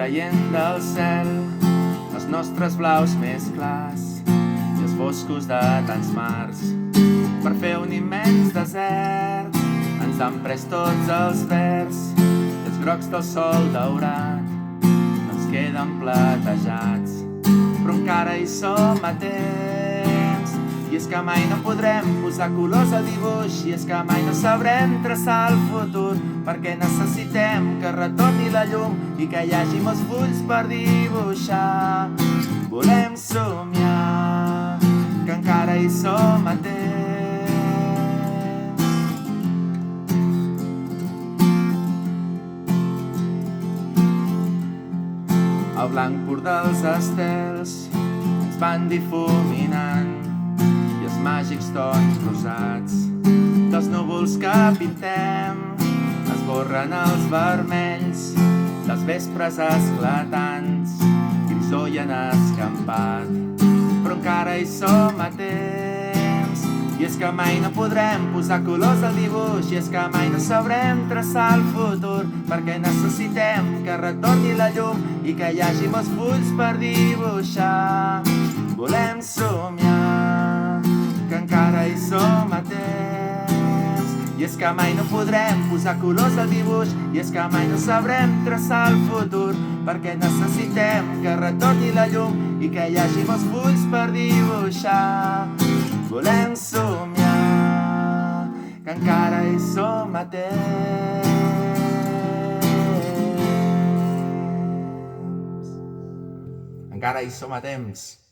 traient del cel els nostres blaus més clars i els boscos de tants mars. Per fer un immens desert ens han pres tots els verds i els grocs del sol daurat ens queden platejats. Però encara hi som a temps, i és que mai no podrem posar colors al dibuix, i és que mai no sabrem traçar el futur, perquè necessitem que retorni la llum i que hi hagi molts fulls per dibuixar. Volem somiar que encara hi som a temps. El blanc pur dels estels ens van difuminant i els màgics tons rosats dels núvols que pintem esborren els vermells dels vespres esclatants que ens hoien escampat. Però encara hi som a temps, i és que mai no podrem posar colors al dibuix, i és que mai no sabrem traçar el futur, perquè necessitem que retorni la llum i que hi hagi molts fulls per dibuixar. Volem somiar que encara hi som a temps, i és que mai no podrem posar colors al dibuix, i és que mai no sabrem traçar el futur, perquè necessitem que retorni la llum i que hi hagi molts fulls per dibuixar. Volem somiar que encara hi som a temps. Encara hi som a temps.